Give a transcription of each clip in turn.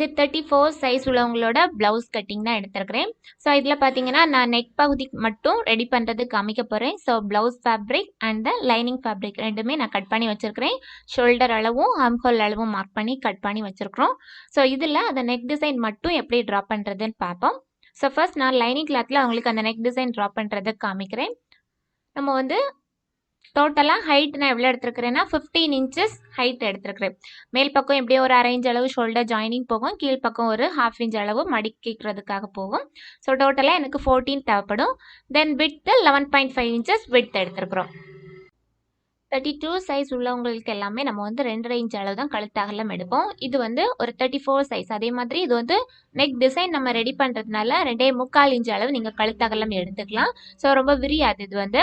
இது 34 size உள்ளவங்களோட blouse cutting தான் எடுத்திருக்கிறேன். ஸோ இதில் பார்த்தீங்கன்னா நான் நெக் பகுதி மட்டும் ரெடி பண்ணுறது காமிக்க போகிறேன். So blouse fabric and the lining fabric ரெண்டுமே நான் கட் பண்ணி வச்சுருக்கிறேன். ஷோல்டர் அளவும் ஆம்ஹோல் அளவும் மார்க் பண்ணி கட் பண்ணி வச்சுருக்கிறோம். ஸோ இதில் அந்த நெக் டிசைன் மட்டும் எப்படி ட்ரா பண்ணுறதுன்னு பார்ப்போம். ஸோ ஃபர்ஸ்ட் நான் லைனிங் கிளாத்தில் அவங்களுக்கு அந்த நெக் டிசைன் ட்ரா பண்ணுறதை காமிக்கிறேன். நம்ம வந்து டோட்டலாக ஹைட் நான் எவ்வளோ எடுத்துருக்கிறேன்னா 15 இன்ச்சஸ் ஹைட் எடுத்துருக்கிறேன். மேல் பக்கம் எப்படியோ ஒரு அரை இன்ச் அளவு ஷோல்டர் ஜாயினிங் போகும், கீழ் பக்கம் ஒரு ½ இன்ச் அளவு மடிக்கிறதுக்காக போகும். ஸோ டோட்டலாக எனக்கு 14 தேவைப்படும். தென் விட்த் 11.5 இன்ச்சஸ் விட்த் எடுத்துருக்குறோம். 32 சைஸ் உள்ளவங்களுக்கு எல்லாமே நம்ம வந்து 2.5 இன்ச் அளவு தான் கழுத்து அகலம் எடுப்போம். இது வந்து ஒரு 34 சைஸ். அதே மாதிரி இது வந்து நெக் டிசைன் நம்ம ரெடி பண்ணுறதுனால 2.25 இன்ச் அளவு நீங்கள் கழுத்து அகலம் எடுத்துக்கலாம். ஸோ ரொம்ப விரியாது. இது வந்து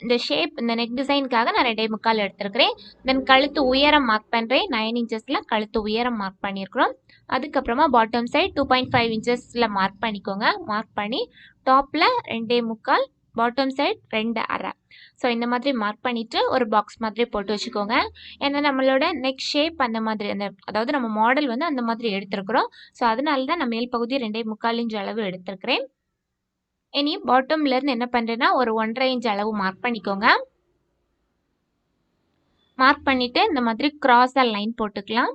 இந்த ஷேப் இந்த நெக் டிசைனுக்காக நான் 2.25 எடுத்துருக்கிறேன். தென் கழுத்து உயரம் மார்க் பண்ணுறேன். 9 இன்ச்சஸில் கழுத்து உயரம் மார்க் பண்ணியிருக்கிறோம். அதுக்கப்புறமா பாட்டம் சைட் 2.5 இன்ச்சஸில் மார்க் பண்ணிக்கோங்க. மார்க் பண்ணி டாப்பில் 2.25, பாட்டம் சைட் 2.5. ஸோ இந்த மாதிரி மார்க் பண்ணிவிட்டு ஒரு பாக்ஸ் மாதிரி போட்டு வச்சுக்கோங்க. ஏன்னா நம்மளோட நெக் ஷேப் அந்த மாதிரி அதாவது நம்ம மாடல் வந்து அந்த மாதிரி எடுத்துருக்குறோம். ஸோ அதனால தான் நான் மேல் பகுதி 2.25 இன்ச் அளவு எடுத்துருக்கிறேன். இனி பாட்டம்லேருந்து என்ன பண்ணுறேன்னா ஒரு 1.5 இன்ச் அளவு மார்க் பண்ணிக்கோங்க. மார்க் பண்ணிவிட்டு இந்த மாதிரி கிராஸாக லைன் போட்டுக்கலாம்.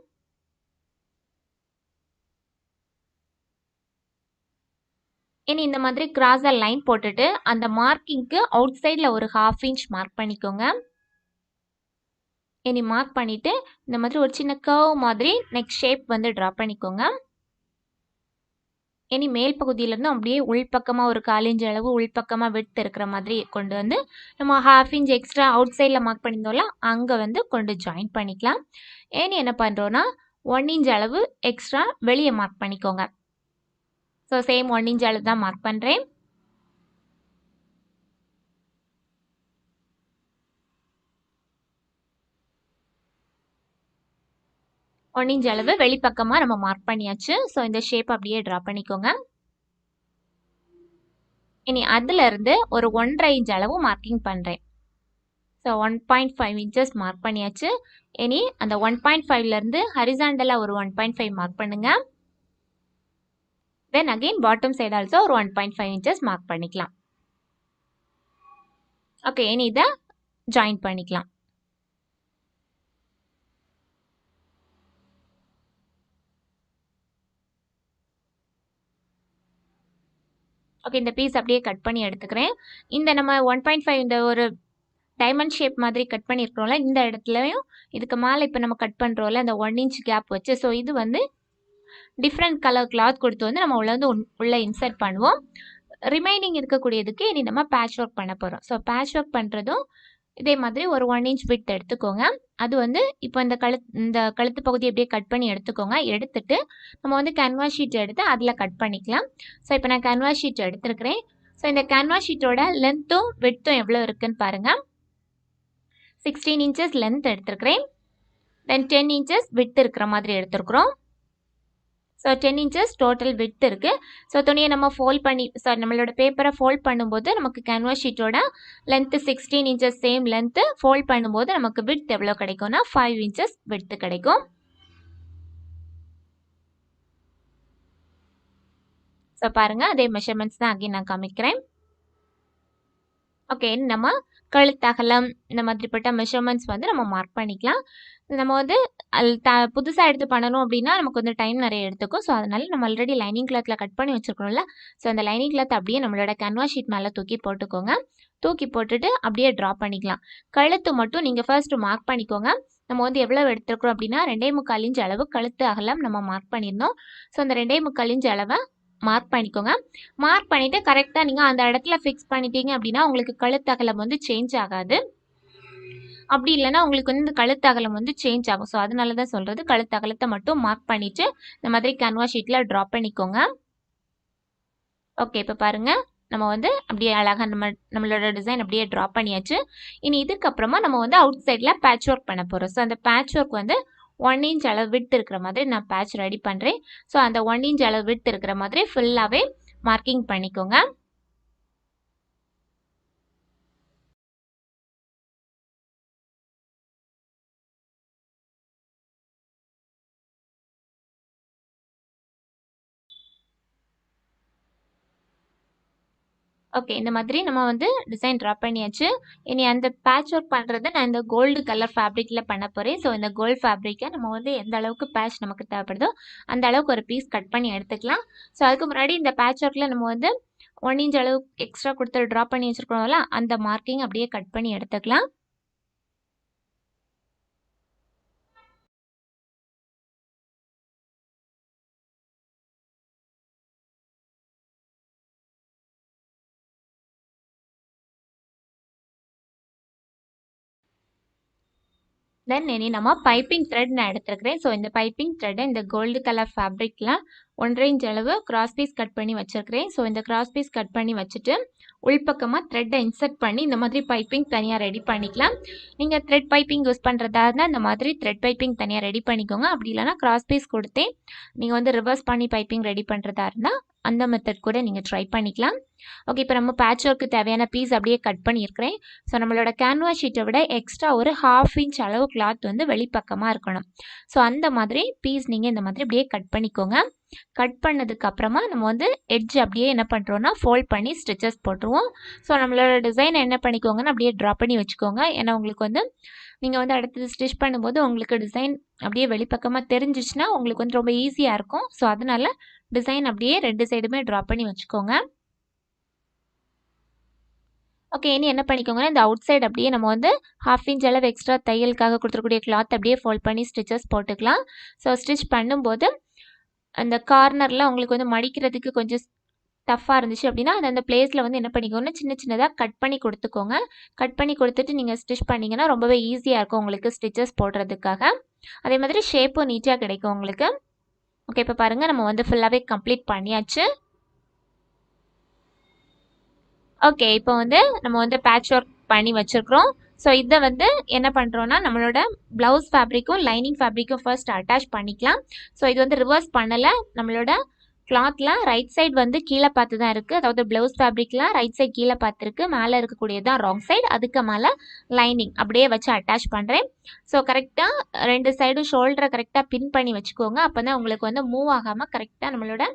இனி இந்த மாதிரி கிராஸாக லைன் போட்டுட்டு அந்த மார்க்கிங்க்கு அவுட் சைடில் ஒரு ½ இன்ச் மார்க் பண்ணிக்கோங்க. இனி மார்க் பண்ணிவிட்டு இந்த மாதிரி ஒரு சின்ன கர்வ் மாதிரி நெக் ஷேப் வந்து ட்ரா பண்ணிக்கோங்க. இனி மேல் பகுதியிலேருந்து அப்படியே உள்பக்கமாக ஒரு 1/4 இன்ச் அளவு உள்பக்கமாக விட்த் இருக்கிற மாதிரி கொண்டு வந்து நம்ம ½ இன்ச் எக்ஸ்ட்ரா அவுட் சைடில் மார்க் பண்ணியிருந்தோம்ல அங்கே வந்து கொண்டு ஜாயின் பண்ணிக்கலாம். இனி என்ன பண்ணுறோன்னா 1 இன்ச் அளவு எக்ஸ்ட்ரா வெளியே மார்க் பண்ணிக்கோங்க. ஸோ சேம் 1 இன்ச் அளவு தான் மார்க் பண்ணுறேன். ஒன் இன்ச் அளவு வெளிப்பக்கமாக நம்ம மார்க் பண்ணியாச்சு. ஸோ இந்த ஷேப் அப்படியே ட்ரா பண்ணிக்கோங்க. இனி அதிலிருந்து ஒரு 1.5 இன்ச் அளவு மார்க்கிங் பண்ணுறேன். ஸோ 1.5 இன்ச்சஸ் மார்க் பண்ணியாச்சு. இனி அந்த 1.5லேருந்து ஹரிசாண்டலாக ஒரு 1.5 மார்க் பண்ணுங்க. Then again bottom side also ஒரு 1.5 இன்ச்சஸ் மார்க் பண்ணிக்கலாம். ஓகே, இனி இதை ஜாயின் பண்ணிக்கலாம். ஓகே, இந்த பீஸ் அப்படியே கட் பண்ணி எடுத்துக்கிறேன். இந்த நம்ம 1.5 இந்த ஒரு டைமண்ட் ஷேப் மாதிரி கட் பண்ணியிருக்கிறோம்ல இந்த இடத்துலையும் இதுக்கு மேலே இப்போ நம்ம கட் பண்ணுறோம்ல அந்த 1 இன்ச் கேப் வச்சு, ஸோ இது வந்து டிஃப்ரெண்ட் கலர் கிளாத் கொடுத்து வந்து நம்ம உள்ளே இன்சர்ட் பண்ணுவோம். ரிமைனிங் இருக்கக்கூடியதுக்கு இனி நம்ம பேட்ச் ஒர்க் பண்ண போகிறோம். ஸோ பேட்ச் ஒர்க் பண்ணுறதும் இதே மாதிரி ஒரு 1 இன்ச் விட்த் எடுத்துக்கோங்க. அது வந்து இப்போ இந்த கழுத்து பகுதி அப்படியே கட் பண்ணி எடுத்துக்கோங்க. எடுத்துட்டு நம்ம வந்து கேன்வாஸ் ஷீட் எடுத்து அதில் கட் பண்ணிக்கலாம். ஸோ இப்போ நான் கேன்வாஸ் ஷீட் எடுத்துருக்கிறேன். ஸோ இந்த கேன்வாஸ் ஷீட்டோட லென்த்தும் விட்த்தும் எவ்வளோ இருக்குன்னு பாருங்கள். 16 இன்ச்சஸ் லென்த் எடுத்துருக்கிறேன். தென் 10 இன்ச்சஸ் விட்த் இருக்கிற மாதிரி எடுத்துருக்குறோம். ஸோ 10 இன்ச்சஸ் டோட்டல் விட்த் இருக்குது. ஸோ துணியை நம்ம ஃபோல்ட் பண்ணி நம்மளோட பேப்பரை ஃபோல்ட் பண்ணும்போது நமக்கு கேன்வாஸ் ஷீட்டோட length 16 inches same length, fold பண்ணும்போது நமக்கு விட்த் எவ்வளோ கிடைக்கும்னா 5 இன்ச்சஸ் விட்த் கிடைக்கும். ஸோ பாருங்கள், அதே மெஷர்மெண்ட்ஸ் தான் அகைன் நான் காமிக்கிறேன். ஓகே, நம்ம கழுத்தகலம் இந்த மாதிரிப்பட்ட மெஷர்மெண்ட்ஸ் வந்து நம்ம மார்க் பண்ணிக்கலாம். நம்ம வந்து புதுசாக எடுத்து பண்ணணும் அப்படின்னா நமக்கு வந்து டைம் நிறைய எடுத்துக்கும். ஸோ அதனால நம்ம ஆல்ரெடி லைனிங் கிளாத்தில் கட் பண்ணி வச்சுருக்கோம்ல, ஸோ அந்த லைனிங் கிளாத் அப்படியே நம்மளோட கேன்வாஸ் ஷீட் மேலே தூக்கி போட்டுக்கோங்க. தூக்கி போட்டுட்டு அப்படியே ட்ரா பண்ணிக்கலாம். கழுத்து மட்டும் நீங்கள் ஃபர்ஸ்ட் மார்க் பண்ணிக்கோங்க. நம்ம வந்து எவ்வளோ எடுத்துருக்குறோம் அப்படின்னா 2.25 இன்ச் அளவு கழுத்து அகலம் நம்ம மார்க் பண்ணியிருந்தோம். ஸோ அந்த 2.25 இன்ச் அளவை மார்க் பண்ணிக்கோங்க. மார்க் பண்ணிவிட்டு கரெக்டாக நீங்கள் அந்த இடத்துல ஃபிக்ஸ் பண்ணிட்டீங்க அப்படின்னா உங்களுக்கு கழுத்து அகலம் வந்து சேஞ்ச் ஆகாது. அப்படி இல்லைன்னா உங்களுக்கு வந்து இந்த கழுத்து அகலம் வந்து சேஞ்ச் ஆகும். ஸோ அதனால தான் சொல்கிறது, கழுத்து அகலத்தை மட்டும் மார்க் பண்ணிவிட்டு இந்த மாதிரி கேன்வாஸ் ஷீட்டில் ட்ரா பண்ணிக்கோங்க. ஓகே, இப்போ பாருங்கள், நம்ம வந்து அப்படியே அழகாக நம்மளோட டிசைன் அப்படியே ட்ரா பண்ணியாச்சு. இனி இதுக்கப்புறமா நம்ம வந்து அவுட் சைடில் பேட்ச் ஒர்க் பண்ண போகிறோம். ஸோ அந்த பேட்ச் ஒர்க் வந்து 1 இன்ச் அளவு விட்த் இருக்கிற மாதிரி நான் பேட்ச் ரெடி பண்ணுறேன். ஸோ அந்த 1 இன்ச் அளவு விட்த் இருக்கிற மாதிரி ஃபுல்லாகவே மார்க்கிங் பண்ணிக்கோங்க. ஓகே. இந்த மாதிரி நம்ம வந்து டிசைன் ட்ரா பண்ணியாச்சு. இனி அந்த பேட்ச் ஒர்க் பண்றத நான் இந்த கோல்டு கலர் ஃபேப்ரிக்ல பண்ண போறேன். ஸோ இந்த கோல்ட் ஃபேப்ரிக்க நம்ம வந்து எந்த அளவுக்கு பேட்ச் நமக்கு தேவைப்படுதோ, அந்த அளவுக்கு ஒரு பீஸ் கட் பண்ணி எடுத்துக்கலாம். ஸோ அதுக்கு முன்னாடி இந்த பேட்ச் ஒர்க்ல நம்ம வந்து 1 இன்ச் அளவு எக்ஸ்ட்ரா குடுத்து ட்ரா பண்ணி வச்சிருக்கோம்ல, அந்த மார்க்கிங் அப்படியே கட் பண்ணி எடுத்துக்கலாம். தென் இனி நம்ம பைப்பிங் த்ரெட் நான் எடுத்துருக்கிறேன். ஸோ இந்த பைப்பிங் த்ரெட்டை இந்த கோல்டு கலர் ஃபேப்ரிக்கில் 1.5 இன்ச் அளவு கிராஸ் பீஸ் கட் பண்ணி வச்சிருக்கிறேன். ஸோ இந்த கிராஸ் பீஸ் கட் பண்ணி வச்சுட்டு உள்பக்கமாக த்ரெட்டை இன்சர்ட் பண்ணி இந்த மாதிரி பைப்பிங் தனியாக ரெடி பண்ணிக்கலாம். நீங்கள் த்ரெட் பைப்பிங் யூஸ் பண்ணுறதா இருந்தால் இந்த மாதிரி த்ரெட் பைப்பிங் தனியாக ரெடி பண்ணிக்கோங்க. அப்படி இல்லைனா கிராஸ் பீஸ் கொடுத்தே நீங்கள் வந்து ரிவர்ஸ் பண்ணி பைப்பிங் ரெடி பண்ணுறதா இருந்தால் அந்த மெத்தட் கூட நீங்கள் ட்ரை பண்ணிக்கலாம். ஓகே, இப்போ நம்ம பேட்ச் ஒர்க்கு தேவையான பீஸ் அப்படியே கட் பண்ணியிருக்கிறேன். ஸோ நம்மளோட கேன்வாஸ் ஷீட்டை விட எக்ஸ்ட்ரா ஒரு 1/2 இன்ச் அளவு கிளாத் வந்து வெளிப்பக்கமாக இருக்கணும். ஸோ அந்த மாதிரி பீஸ் நீங்கள் இந்த மாதிரி அப்படியே கட் பண்ணிக்கோங்க. கட் பண்ணதுக்கு அப்புறமா நம்ம வந்து எட்ஜ் அப்படியே என்ன பண்ணுறோன்னா ஃபோல்ட் பண்ணி ஸ்டிச்சஸ் போட்டுருவோம். ஸோ நம்மளோட டிசைனை என்ன பண்ணிக்கோங்கன்னா அப்படியே ட்ரா பண்ணி வச்சுக்கோங்க. ஏன்னா உங்களுக்கு வந்து நீங்கள் வந்து அடுத்தது ஸ்டிச் பண்ணும்போது உங்களுக்கு டிசைன் அப்படியே வெளிப்பக்கமாக தெரிஞ்சிச்சுன்னா உங்களுக்கு வந்து ரொம்ப ஈஸியாக இருக்கும். ஸோ அதனால டிசைன் அப்படியே 2 சைடுமே ட்ரா பண்ணி வச்சுக்கோங்க. ஓகே, இனி என்ன பண்ணிக்கோங்கன்னா இந்த அவுட் சைடு அப்படியே நம்ம வந்து 1/2 இன்ச் அளவு எக்ஸ்ட்ரா தையலுக்காக கொடுத்துருக்கூடிய கிளாத் அப்படியே ஃபோல்ட் பண்ணி ஸ்டிச்சஸ் போட்டுக்கலாம். ஸோ ஸ்டிச் பண்ணும்போது அந்த கார்னரில் உங்களுக்கு வந்து மடிக்கிறதுக்கு கொஞ்சம் டஃப்பாக இருந்துச்சு அப்படின்னா அந்த பிளேஸில் வந்து என்ன பண்ணிக்கோங்கன்னா சின்ன சின்னதாக கட் பண்ணி கொடுத்துக்கோங்க. கட் பண்ணி கொடுத்துட்டு நீங்கள் ஸ்டிச் பண்ணிங்கன்னா ரொம்பவே ஈஸியாக இருக்கும் உங்களுக்கு ஸ்டிச்சஸ் போடுறதுக்காக. அதே மாதிரி ஷேப்பும் நீட்டாக கிடைக்கும் உங்களுக்கு. ஓகே, இப்போ பாருங்கள் நம்ம வந்து ஃபுல்லாகவே கம்ப்ளீட் பண்ணியாச்சு. ஓகே, இப்போ வந்து நம்ம வந்து பேட்ச் ஒர்க் பண்ணி வச்சுருக்கிறோம். ஸோ இதை வந்து என்ன பண்ணுறோன்னா நம்மளோட ப்ளவுஸ் ஃபேப்ரிக்கும் லைனிங் ஃபேப்ரிக்கும் ஃபர்ஸ்ட் அட்டாச் பண்ணிக்கலாம். ஸோ இது வந்து ரிவர்ஸ் பண்ணலை. நம்மளோட கிளாத்தில் ரைட் சைடு வந்து கீழே பார்த்து தான் இருக்குது. அதாவது ப்ளவுஸ் ஃபேப்ரிக்கில் ரைட் சைடு கீழே பார்த்துருக்கு, மேலே இருக்கக்கூடியது தான் ராங் சைடு. அதுக்கு மேலே லைனிங் அப்படியே வச்சு அட்டாச் பண்ணுறேன். ஸோ கரெக்டாக 2 சைடும் ஷோல்டரை கரெக்டாக பின் பண்ணி வச்சுக்கோங்க. அப்போ தான் உங்களுக்கு வந்து மூவ் ஆகாமல் கரெக்டாக நம்மளோட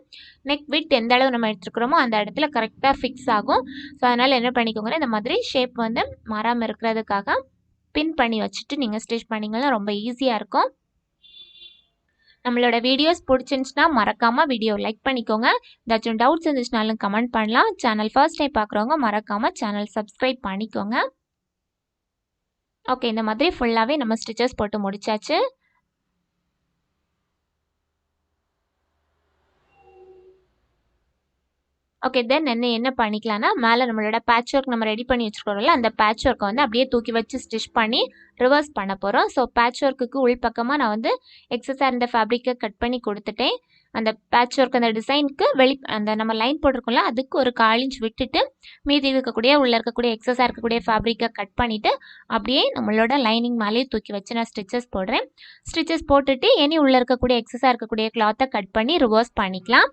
நெக் விட் எந்த அளவு நம்ம எடுத்துருக்கிறோமோ அந்த இடத்துல கரெக்டாக ஃபிக்ஸ் ஆகும். ஸோ அதனால் என்ன பண்ணிக்கோங்கன்னா இந்த மாதிரி ஷேப் வந்து மாறாமல் இருக்கிறதுக்காக பின் பண்ணி வச்சுட்டு நீங்கள் ஸ்டிச் பண்ணிங்கன்னா ரொம்ப ஈஸியாக இருக்கும். நம்மளோட வீடியோஸ் பிடிச்சிருந்துச்சுன்னா மறக்காமல் வீடியோ லைக் பண்ணிக்கோங்க. ஏதாச்சும் டவுட்ஸ் இருந்துச்சுனாலும் கமெண்ட் பண்ணலாம். சேனல் ஃபர்ஸ்ட் டைம் பார்க்குறவங்க மறக்காமல் சேனல் சப்ஸ்கிரைப் பண்ணிக்கோங்க. ஓகே, இந்த மாதிரி ஃபுல்லாகவே நம்ம ஸ்டிச்சஸ் போட்டு முடிச்சாச்சு. ஓகே, தென் என்ன பண்ணிக்கலாம்னா மேலே நம்மளோட பேட்ச் ஒர்க் நம்ம ரெடி பண்ணி வச்சுருக்கோம்ல அந்த பேட்ச் ஒர்க்கை வந்து அப்படியே தூக்கி வச்சு ஸ்டிச் பண்ணி ரிவர்ஸ் பண்ண போகிறோம். ஸோ பேட்ச் ஒர்க்குக்கு உள்பக்கமாக நான் வந்து எக்ஸஸாக இருந்த ஃபேப்ரிக்கை கட் பண்ணி கொடுத்துட்டேன். அந்த பேட்ச் ஒர்க் அந்த டிசைனுக்கு அந்த நம்ம லைன் போட்டிருக்கோம்ல அதுக்கு ஒரு 1/4 இன்ச் விட்டுட்டு மீதி இருக்கக்கூடிய உள்ளே இருக்கக்கூடிய எக்ஸஸாக இருக்கக்கூடிய ஃபேப்ரிக்கை கட் பண்ணிவிட்டு அப்படியே நம்மளோட லைனிங் மேலேயே தூக்கி வச்சு நான் ஸ்டிச்சஸ் போடுறேன். ஸ்டிச்சஸ் போட்டுட்டு இனி உள்ளே இருக்கக்கூடிய எக்ஸஸாக இருக்கக்கூடிய கிளாத்தை கட் பண்ணி ரிவர்ஸ் பண்ணிக்கலாம்.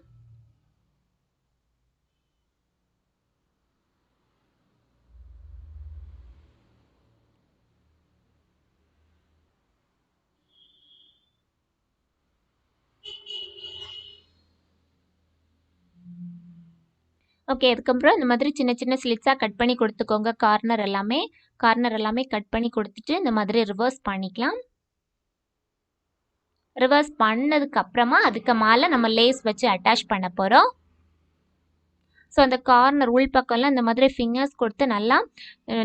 ஓகே, அதுக்கப்புறம் இந்த மாதிரி சின்ன சின்ன ஸ்லிட்ஸாக கட் பண்ணி கொடுத்துக்கோங்க. கார்னர் எல்லாமே கட் பண்ணி கொடுத்துட்டு இந்த மாதிரி ரிவர்ஸ் பண்ணிக்கலாம். ரிவர்ஸ் பண்ணதுக்கு அப்புறமா அதுக்கு மேலே நம்ம லேஸ் வச்சு அட்டாச் பண்ண போகிறோம். ஸோ அந்த கார்னர் உள்பக்கம்லாம் இந்த மாதிரி ஃபிங்கர்ஸ் கொடுத்து நல்லா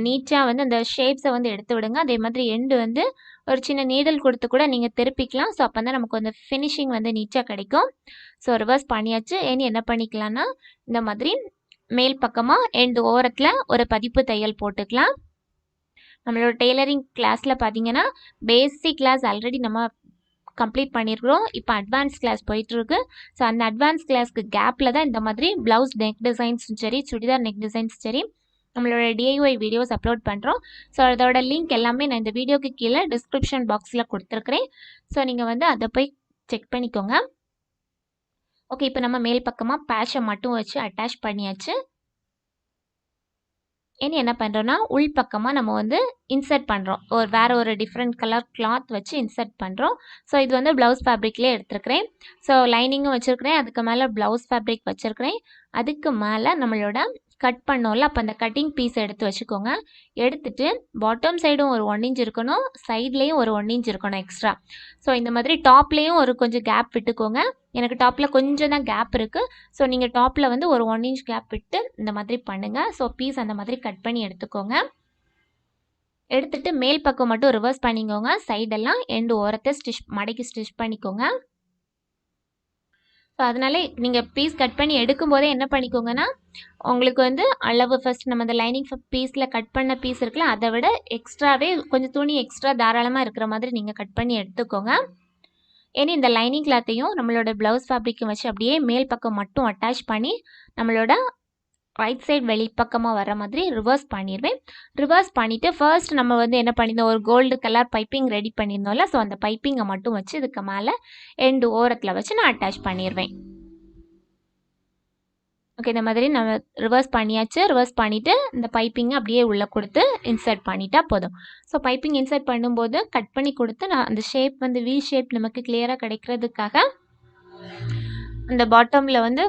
நீட்டாக வந்து அந்த ஷேப்ஸை வந்து எடுத்து விடுங்க. அதே மாதிரி எண்டு வந்து ஒரு சின்ன நீடல் கொடுத்து கூட நீங்கள் திருப்பிக்கலாம். ஸோ அப்போ தான் நமக்கு அந்த ஃபினிஷிங் வந்து நீட்டாக கிடைக்கும். ஸோ ரிவர்ஸ் பண்ணியாச்சு. இனி என்ன பண்ணிக்கலாம்னா இந்த மாதிரி மேல் பக்கமாக எண்டு ஓரத்தில் ஒரு பதிப்பு தையல் போட்டுக்கலாம். நம்மளோட டெய்லரிங் கிளாஸில் பார்த்தீங்கன்னா பேசிக் கிளாஸ் ஆல்ரெடி நம்ம கம்ப்ளீட் பண்ணியிருக்கிறோம். இப்போ அட்வான்ஸ் கிளாஸ் போயிட்டுருக்கு. ஸோ அந்த அட்வான்ஸ் கிளாஸ்க்கு கேப்பில் தான் இந்த மாதிரி ப்ளவுஸ் நெக் டிசைன்ஸும் சரி சுடிதார் நெக் டிசைன்ஸும் சரி நம்மளோட DIY வீடியோஸ் அப்லோட் பண்ணுறோம். ஸோ அதோட லிங்க் எல்லாமே நான் இந்த வீடியோக்கு கீழே டிஸ்கிரிப்ஷன் பாக்ஸில் கொடுத்துருக்குறேன். ஸோ நீங்கள் வந்து அதை போய் செக் பண்ணிக்கோங்க. ஓகே, இப்போ நம்ம மேல் பக்கமாக பேட்சை மட்டும் வச்சு அட்டாச் பண்ணியாச்சு. இனி என்ன பண்ணுறோன்னா உள் பக்கமாக நம்ம வந்து இன்சர்ட் பண்ணுறோம். வேறு ஒரு டிஃப்ரெண்ட் கலர் கிளாத் வச்சு இன்சர்ட் பண்ணுறோம். ஸோ இது வந்து ப்ளவுஸ் ஃபேப்ரிக்லேயே எடுத்துருக்கிறேன். ஸோ லைனிங்கும் வச்சுருக்கிறேன். அதுக்கு மேலே ப்ளவுஸ் ஃபேப்ரிக் வச்சுருக்கிறேன். அதுக்கு மேலே நம்மளோட கட் பண்ணோம்ல, அப்போ அந்த கட்டிங் பீஸ் எடுத்து வச்சுக்கோங்க. எடுத்துட்டு பாட்டம் சைடும் ஒரு 1 இன்ச் இருக்கணும், சைட்லேயும் ஒரு 1 இன்ச் இருக்கணும் எக்ஸ்ட்ரா. ஸோ இந்த மாதிரி டாப்லேயும் ஒரு கொஞ்சம் கேப் விட்டுக்கோங்க. எனக்கு டாப்பில் கொஞ்சம் தான் கேப் இருக்குது. ஸோ நீங்கள் டாப்பில் வந்து ஒரு 1 இன்ச் கேப் விட்டு இந்த மாதிரி பண்ணுங்கள். ஸோ பீஸ் அந்த மாதிரி கட் பண்ணி எடுத்துக்கோங்க. எடுத்துட்டு மேல் பக்கம் மட்டும் ரிவர்ஸ் பண்ணிக்கோங்க. சைடெல்லாம் எண்டு ஓரத்தை மடக்கி ஸ்டிச் பண்ணிக்கோங்க. ஸோ அதனால நீங்கள் பீஸ் கட் பண்ணி எடுக்கும்போதே என்ன பண்ணிக்கோங்கன்னா, உங்களுக்கு வந்து அளவு ஃபர்ஸ்ட் நம்ம அந்த லைனிங் பீஸில் கட் பண்ண பீஸ் இருக்குல்ல, அதை விட எக்ஸ்ட்ராவே கொஞ்சம் துணி எக்ஸ்ட்ரா தாராளமாக இருக்கிற மாதிரி நீங்கள் கட் பண்ணி எடுத்துக்கோங்க. ஏன்னா இந்த லைனிங் கிளாத்தையும் நம்மளோட ப்ளவுஸ் ஃபேப்ரிக்கும் வச்சு அப்படியே மேல் பக்கம் மட்டும் அட்டாச் பண்ணி நம்மளோட ரைட் சைடு வெளிப்பக்கமாக வர மாதிரி ரிவர்ஸ் பண்ணிடுவேன். ரிவர்ஸ் பண்ணிவிட்டு ஃபர்ஸ்ட் நம்ம வந்து என்ன பண்ணியிருந்தோம், ஒரு கோல்டு கலர் பைப்பிங் ரெடி பண்ணியிருந்தோம்ல, ஸோ அந்த பைப்பிங்கை மட்டும் வச்சு இதுக்கு மேலே எண்டு ஓரத்தில் வச்சு நான் அட்டாச் பண்ணிடுவேன். ஓகே, இந்த மாதிரி நம்ம ரிவர்ஸ் பண்ணியாச்சு. ரிவர்ஸ் பண்ணிவிட்டு இந்த பைப்பிங்கை அப்படியே உள்ளே கொடுத்து இன்சர்ட் பண்ணிட்டா போதும். ஸோ பைப்பிங் இன்சர்ட் பண்ணும்போது கட் பண்ணி கொடுத்து நான் அந்த ஷேப் வந்து வி ஷேப் நமக்கு கிளியராக கிடைக்கிறதுக்காக அந்த பாட்டமில் வந்து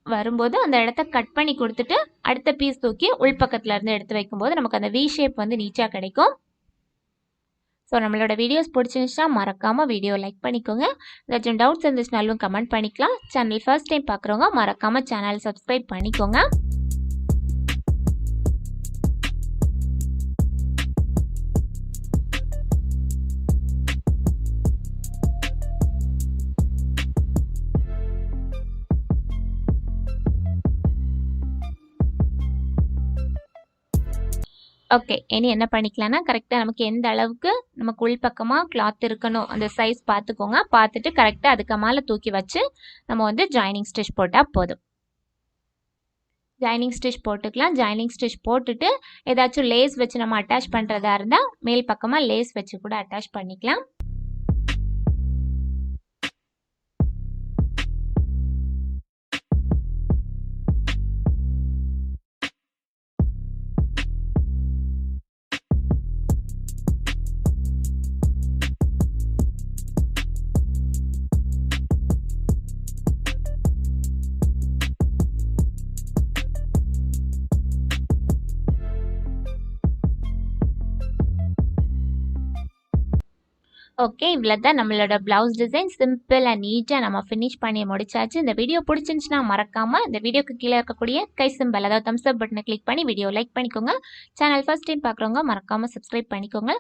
வரும்போது அந்த இடத்த கட் பண்ணி கொடுத்துட்டு அடுத்த பீஸ் தூக்கி உள்பக்கத்தில் இருந்து எடுத்து வைக்கும்போது நமக்கு அந்த வி ஷேப் வந்து நீட்டாக கிடைக்கும். ஸோ நம்மளோட வீடியோஸ் பிடிச்சிருந்துச்சுன்னா மறக்காமல் வீடியோ லைக் பண்ணிக்கோங்க. ஏதாச்சும் டவுட்ஸ் இருந்துச்சுனாலும் கமெண்ட் பண்ணிக்கலாம். சேனல் ஃபர்ஸ்ட் டைம் பார்க்குறவங்க மறக்காமல் சேனல் சப்ஸ்கிரைப் பண்ணிக்கோங்க. ஓகே, இனி என்ன பண்ணிக்கலாம்னா கரெக்டாக நமக்கு எந்த அளவுக்கு நமக்கு உள்பக்கமாக கிளாத் இருக்கணும் அந்த சைஸ் பார்த்துக்கோங்க. பார்த்துட்டு கரெக்டாக அதுக்கு மேலே தூக்கி வச்சு நம்ம வந்து ஜாயினிங் ஸ்டிச் போட்டால் போதும். ஜாயினிங் ஸ்டிச் போட்டுக்கலாம். ஜாயினிங் ஸ்டிச் போட்டுட்டு ஏதாச்சும் லேஸ் வச்சு நம்ம அட்டாச் பண்ணுறதா இருந்தால் மேல் பக்கமாக லேஸ் வச்சு கூட அட்டாச் பண்ணிக்கலாம். ஓகே, இவ்வளோ தான் நம்மளோட ப்ளவுஸ் டிசைன். சிம்பிள் அண்ட் நீட்டாக நம்ம ஃபினிஷ் பண்ணி முடிச்சாச்சு. இந்த வீடியோ பிடிச்சிருந்துச்சுன்னா மறக்காமல் இந்த வீடியோக்கு கீழே இருக்கக்கூடிய கை சிம்பிள் அதாவது தம்ஸ் அப் பட்டனை கிளிக் பண்ணி வீடியோ லைக் பண்ணிக்கோங்க. சேனல் ஃபர்ஸ்ட் டைம் பார்க்குறவங்க மறக்காமல் சப்ஸ்கிரைப் பண்ணிக்கோங்க.